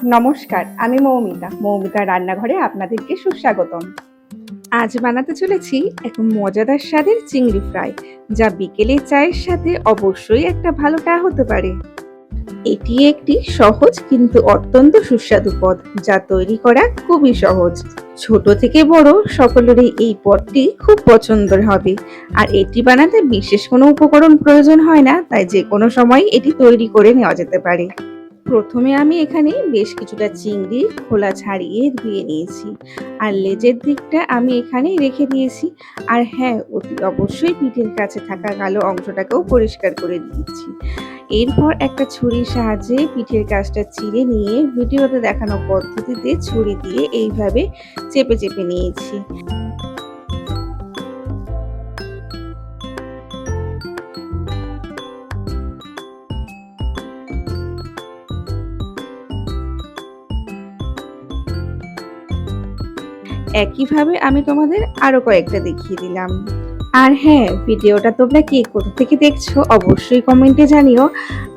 নমস্কার, আমি মৌমিতা রান্নাঘরে আপনাদেরকে সুস্বাগতম। আজ বানাতে চলেছি এক মজাদার স্বাদের চিংড়ি ফ্রাই, যা বিকেলের চায়ের সাথে অবশ্যই একটা ভালো চা হতে পারে। এটি একটি সহজ কিন্তু অত্যন্ত সুস্বাদু পদ, যা তৈরি করা খুবই সহজ। ছোট থেকে বড় সকলেরই এই পদটি খুব পছন্দের হবে। আর এটি বানাতে বিশেষ কোনো উপকরণ প্রয়োজন হয় না, তাই যে কোনো সময় এটি তৈরি করে নেওয়া যেতে পারে। প্রথমে আমি এখানে বেশ কিছুটা চিংড়ি খোলা ছাড়িয়ে ধুয়ে নিয়েছি, আর লেজের দিকটা আমি এখানে রেখে দিয়েছি। আর হ্যাঁ, অতি অবশ্যই পিঠের কাছে থাকা কালো অংশটাকেও পরিষ্কার করে দিয়েছি। এরপর একটা ছুরির সাহায্যে পিঠের কাছটা চিড়ে নিয়ে ভিডিওতে দেখানো পদ্ধতিতে ছুরি দিয়ে এইভাবে চেপে চেপে নিয়েছি। একইভাবে আমি তোমাদের আরো কয়েকটা দেখিয়ে দিলাম। আর হ্যাঁ, ভিডিওটা তোমরা কে কোথা থেকে দেখছো অবশ্যই কমেন্টে জানিও।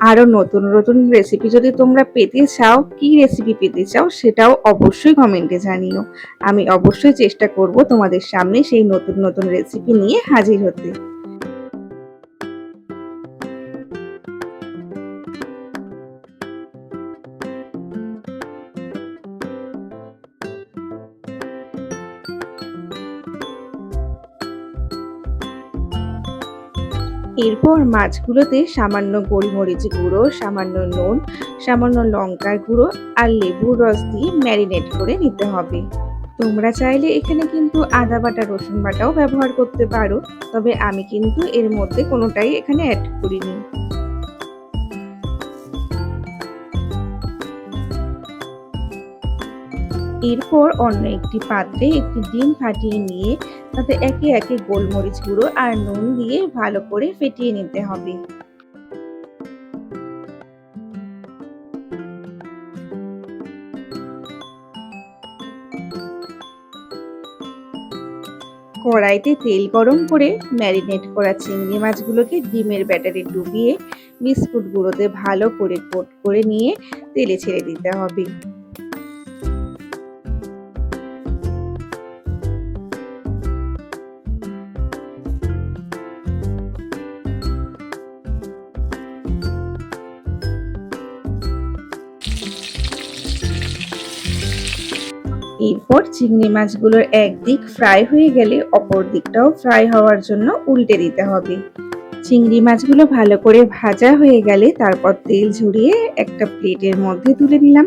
আরো নতুন নতুন রেসিপি যদি তোমরা পেতে চাও, কি রেসিপি পেতে চাও সেটাও অবশ্যই কমেন্টে জানিও। আমি অবশ্যই চেষ্টা করব তোমাদের সামনে সেই নতুন নতুন রেসিপি নিয়ে হাজির হতে। এরপর মাছগুলোতে সামান্য গোলমরিচ গুঁড়ো, সামান্য নুন, সামান্য লঙ্কার গুঁড়ো আর লেবুর রস দিয়ে ম্যারিনেট করে নিতে হবে। তোমরা চাইলে এখানে কিন্তু আদা বাটা রসুন বাটাও ব্যবহার করতে পারো, তবে আমি কিন্তু এর মধ্যে কোনোটাই এখানে অ্যাড করিনি। এরপর অন্য একটি পাত্রে একটি ডিম ফাটিয়ে নিয়ে তাতে একে একে গোলমরিচ গুঁড়ো আর নুন দিয়ে ভালো করে ফেটিয়ে নিতে হবে। কড়াইতে তেল গরম করে ম্যারিনেট করা চিংড়ি মাছগুলোকে ডিমের ব্যাটারে ডুবিয়ে বিস্কুট গুঁড়োতে ভালো করে কোট করে নিয়ে তেলে ছেড়ে দিতে হবে। এরপর চিংড়ি মাছগুলোর একদিক ফ্রাই হয়ে গেলে অপর দিকটাও ফ্রাই হওয়ার জন্য উল্টে দিতে হবে। চিংড়ি মাছগুলো ভালো করে ভাজা হয়ে গেলে তারপর তেল ঝরিয়ে একটা প্লেটের মধ্যে তুলে নিলাম।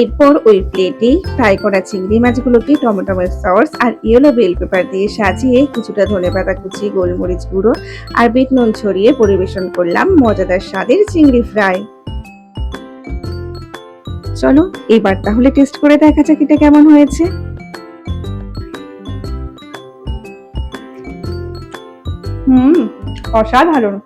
এরপর ওই প্লেটে ফ্রাই করা চিংড়ি মাছগুলোকে টমেটো সস আর ইয়েলো বেল পেপার দিয়ে সাজিয়ে কিছুটা ধনেপাতা কুচি, গোলমরিচ গুঁড়ো আর বিট নুন ছড়িয়ে পরিবেশন করলাম মজাদার স্বাদের চিংড়ি ফ্রাই। চলো এবার তাহলে টেস্ট করে দেখা যাক এটা কেমন হয়েছে। হুম, অসাধারণ।